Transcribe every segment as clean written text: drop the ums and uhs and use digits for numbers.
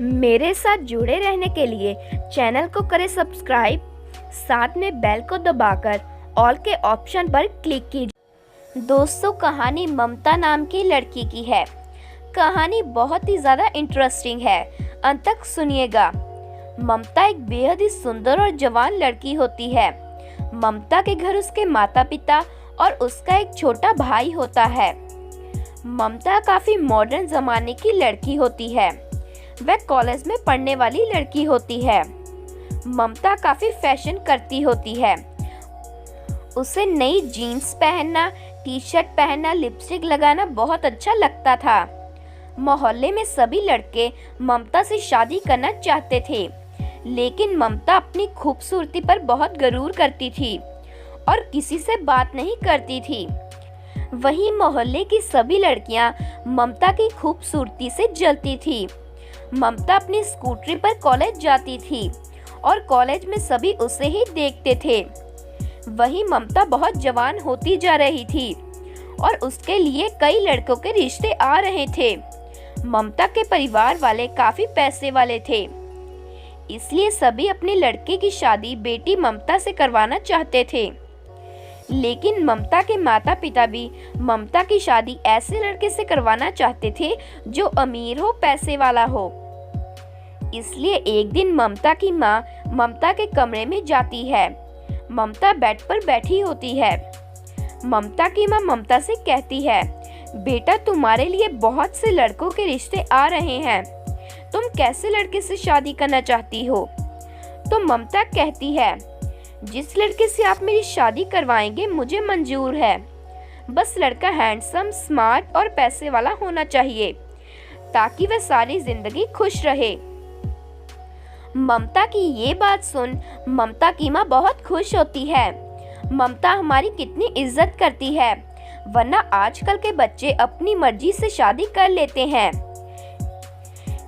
मेरे साथ जुड़े रहने के लिए चैनल को करें सब्सक्राइब, साथ में बेल को दबाकर ऑल के ऑप्शन पर क्लिक कीजिए। दोस्तों, कहानी ममता नाम की लड़की की है। कहानी बहुत ही ज़्यादा इंटरेस्टिंग है, अंत तक सुनिएगा। ममता एक बेहद ही सुंदर और जवान लड़की होती है। ममता के घर उसके माता पिता और उसका एक छोटा भाई होता है। ममता काफ़ी मॉडर्न ज़माने की लड़की होती है। वह कॉलेज में पढ़ने वाली लड़की होती है। ममता काफ़ी फैशन करती होती है। उसे नई जीन्स पहनना, टी शर्ट पहनना, लिपस्टिक लगाना बहुत अच्छा लगता था। मोहल्ले में सभी लड़के ममता से शादी करना चाहते थे, लेकिन ममता अपनी खूबसूरती पर बहुत गरूर करती थी और किसी से बात नहीं करती थी। वहीं मोहल्ले की सभी लड़कियां ममता की खूबसूरती से जलती थी। ममता अपनी स्कूटरी पर कॉलेज जाती थी और कॉलेज में सभी उसे ही देखते थे। वहीं ममता बहुत जवान होती जा रही थी और उसके लिए कई लड़कों के रिश्ते आ रहे थे। ममता के परिवार वाले काफी पैसे वाले थे, इसलिए सभी अपने लड़के की शादी बेटी ममता से करवाना चाहते थे। लेकिन ममता के माता पिता भी ममता की शादी ऐसे लड़के से करवाना चाहते थे जो अमीर हो, पैसे वाला हो। इसलिए एक दिन ममता की माँ ममता के कमरे में जाती है। ममता बेड पर बैठी होती है। ममता की माँ ममता से कहती है, बेटा, तुम्हारे लिए बहुत से लड़कों के रिश्ते आ रहे हैं, तुम कैसे लड़के से शादी करना चाहती हो? तो ममता कहती है, जिस लड़के से आप मेरी शादी करवाएंगे मुझे मंजूर है। बस लड़का हैंडसम, स्मार्ट और पैसे वाला होना चाहिए, ताकि वह सारी जिंदगी खुश रहे। ममता की ये बात सुन ममता की माँ बहुत खुश होती है। ममता हमारी कितनी इज्जत करती है, वरना आजकल के बच्चे अपनी मर्जी से शादी कर लेते हैं।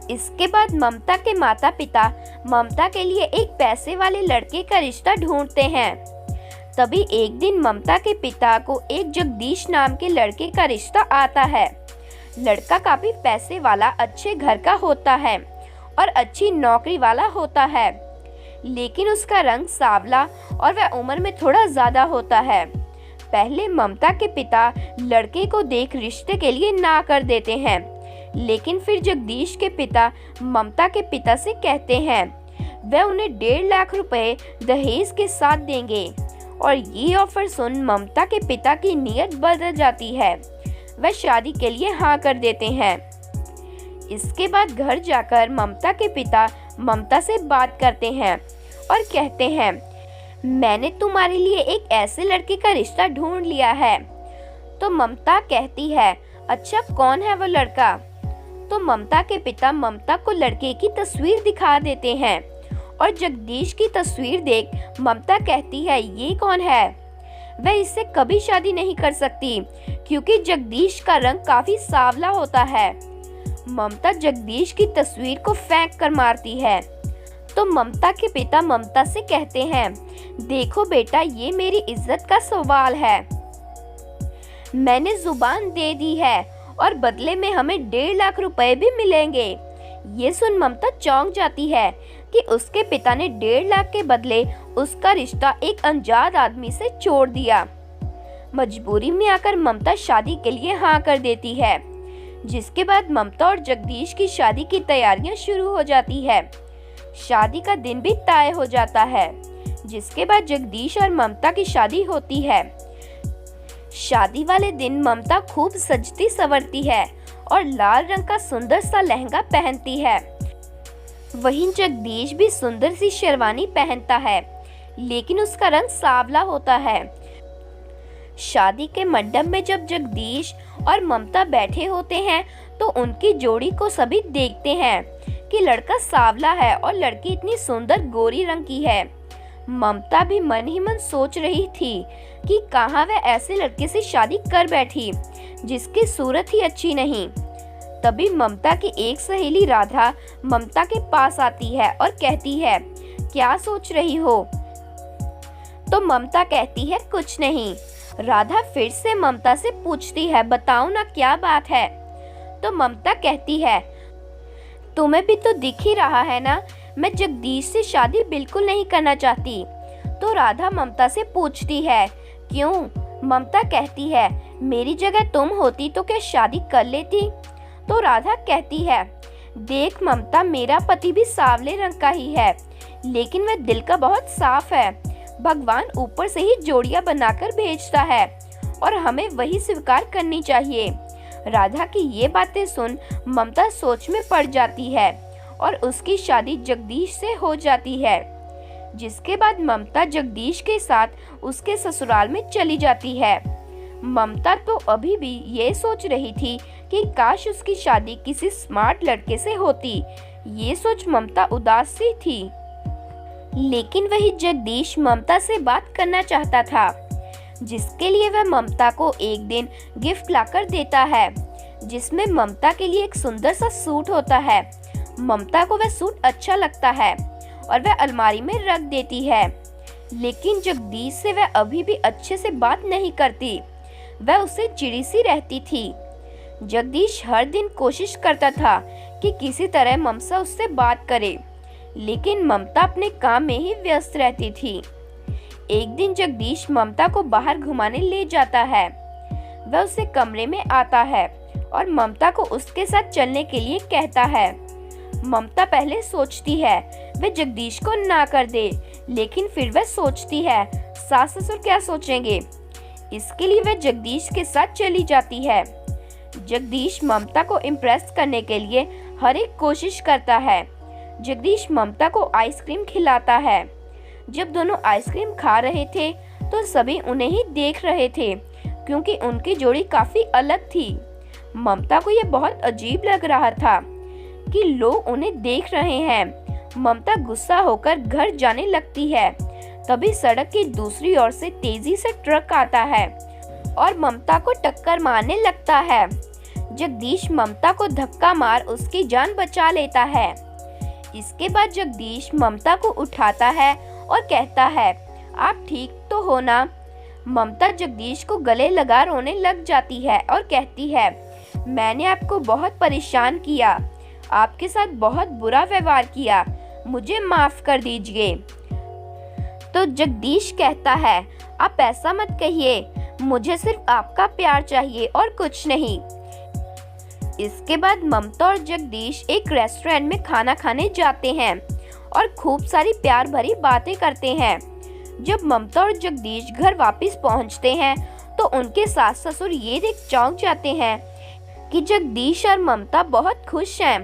इसके बाद ममता के माता पिता ममता के लिए एक पैसे वाले लड़के का रिश्ता ढूंढते हैं। तभी एक दिन ममता के पिता को एक जगदीश नाम के लड़के का रिश्ता आता है। लड़का काफी पैसे वाला, अच्छे घर का होता है और अच्छी नौकरी वाला होता है, लेकिन उसका रंग सांवला और वह उम्र में थोड़ा ज्यादा होता है। पहले ममता के पिता लड़के को देख रिश्ते के लिए ना कर देते हैं, लेकिन फिर जगदीश के पिता ममता के पिता से कहते हैं वह उन्हें 1.5 लाख रुपए दहेज के साथ देंगे। और ये ऑफर सुन ममता के पिता की नीयत बदल जाती है। वह शादी के लिए हाँ कर देते हैं। इसके बाद घर जाकर ममता के पिता ममता से बात करते हैं और कहते हैं, मैंने तुम्हारे लिए एक ऐसे लड़के का रिश्ता ढूंढ लिया है। तो ममता कहती है, अच्छा, कौन है वो लड़का? तो ममता के पिता ममता को लड़के की तस्वीर दिखा देते हैं और जगदीश की तस्वीर देख ममता कहती है, ये कौन है? वह इससे कभी शादी नहीं कर सकती, क्योंकि जगदीश का रंग काफी सांवला होता है। ममता जगदीश की तस्वीर को फेंक कर मारती है। तो ममता के पिता ममता से कहते हैं, देखो बेटा, ये मेरी इज्जत का सवाल है। मैंने जुबान दे दी है और बदले में हमें 1.5 लाख रुपए भी मिलेंगे। ये सुन ममता चौंक जाती है कि उसके पिता ने 1.5 लाख के बदले उसका रिश्ता एक अनजान आदमी से जोड़ दिया। मजबूरी में आकर ममता शादी के लिए हाँ कर देती है, जिसके बाद ममता और जगदीश की शादी की तैयारियां शुरू हो जाती है। शादी का दिन भी तय हो जाता है, जिसके बाद जगदीश और ममता की शादी होती है। शादी वाले दिन ममता खूब सजती संवरती है और लाल रंग का सुंदर सा लहंगा पहनती है। वहीं जगदीश भी सुंदर सी शेरवानी पहनता है, लेकिन उसका रंग सांवला होता है। शादी के मंडप में जब जगदीश और ममता बैठे होते हैं, तो उनकी जोड़ी को सभी देखते हैं कि लड़का सांवला है और लड़की इतनी सुंदर गोरी रंग की है। ममता भी मन ही मन सोच रही थी कि कहाँ वह ऐसे लड़के से शादी कर बैठी जिसकी सूरत ही अच्छी नहीं। तभी ममता की एक सहेली राधा ममता के पास आती है और कहती है, क्या सोच रही हो? तो ममता कहती है, कुछ नहीं। राधा फिर से ममता से पूछती है, बताओ ना, क्या बात है? तो ममता कहती है, तुम्हें भी तो दिख ही रहा है ना, मैं जगदीश से शादी बिल्कुल नहीं करना चाहती। तो राधा ममता से पूछती है, क्यों? ममता कहती है, मेरी जगह तुम होती तो क्या शादी कर लेती? तो राधा कहती है, देख ममता, मेरा पति भी सांवले रंग का ही है, लेकिन वह दिल का बहुत साफ है। भगवान ऊपर से ही जोड़ियां बनाकर भेजता है और हमें वही स्वीकार करनी चाहिए। राधा की ये बातें सुन ममता सोच में पड़ जाती है और उसकी शादी जगदीश से हो जाती है, जिसके बाद ममता जगदीश के साथ उसके ससुराल में चली जाती है। ममता तो अभी भी ये सोच रही थी कि काश उसकी शादी किसी स्मार्ट लड़के से होती। ये सोच ममता उदास सी थी, लेकिन वही जगदीश ममता से बात करना चाहता था, जिसके लिए वह ममता को एक दिन गिफ्ट लाकर देता है, जिसमें ममता के लिए एक सुंदर सा सूट होता है। ममता को वह सूट अच्छा लगता है और वह अलमारी में रख देती है, लेकिन जगदीश से वह अभी भी अच्छे से बात नहीं करती। वह उससे चिड़ी सी रहती थी। जगदीश हर दिन कोशिश करता था कि किसी तरह ममता उससे बात करे, लेकिन ममता अपने काम में ही व्यस्त रहती थी। एक दिन जगदीश ममता को बाहर घुमाने ले जाता है। वह उससे कमरे में आता है और ममता को उसके साथ चलने के लिए कहता है। ममता पहले सोचती है वह जगदीश को ना कर दे, लेकिन फिर वह सोचती है सास ससुर क्या सोचेंगे, इसके लिए वह जगदीश के साथ चली जाती है। जगदीश ममता को इम्प्रेस करने के लिए हर एक कोशिश करता है। जगदीश ममता को आइसक्रीम खिलाता है। जब दोनों आइसक्रीम खा रहे थे तो सभी उन्हें ही देख रहे थे, क्योंकि उनकी जोड़ी काफी अलग थी। ममता को यह बहुत अजीब लग रहा था कि लोग उन्हें देख रहे हैं। ममता गुस्सा होकर घर जाने लगती है। तभी सड़क की दूसरी ओर से तेजी से ट्रक आता है और ममता को टक्कर मारने लगता है। जगदीश ममता को धक्का मार उसकी जान बचा लेता है। इसके बाद जगदीश ममता को उठाता है और कहता है, आप ठीक तो हो ना? ममता जगदीश को गले लगा रोने लग जाती है और कहती है, मैंने आपको बहुत परेशान किया, आपके साथ बहुत बुरा व्यवहार किया, मुझे माफ कर दीजिए। तो जगदीश कहता है, आप ऐसा मत कहिए, मुझे सिर्फ आपका प्यार चाहिए और कुछ नहीं। इसके बाद ममता और जगदीश एक रेस्टोरेंट में खाना खाने जाते हैं और खूब सारी प्यार भरी बातें करते हैं। जब ममता और जगदीश घर वापस पहुंचते हैं तो उनके सास ससुर ये देख चौंक जाते हैं कि जगदीश और ममता बहुत खुश हैं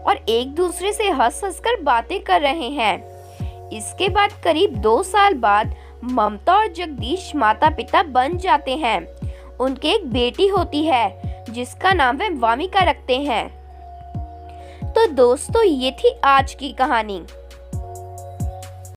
और एक दूसरे से हंस हंस कर बातें कर रहे हैं। इसके बाद करीब 2 साल बाद ममता और जगदीश माता पिता बन जाते हैं। उनके एक बेटी होती है जिसका नाम वे वामिका रखते हैं। तो दोस्तों, ये थी आज की कहानी।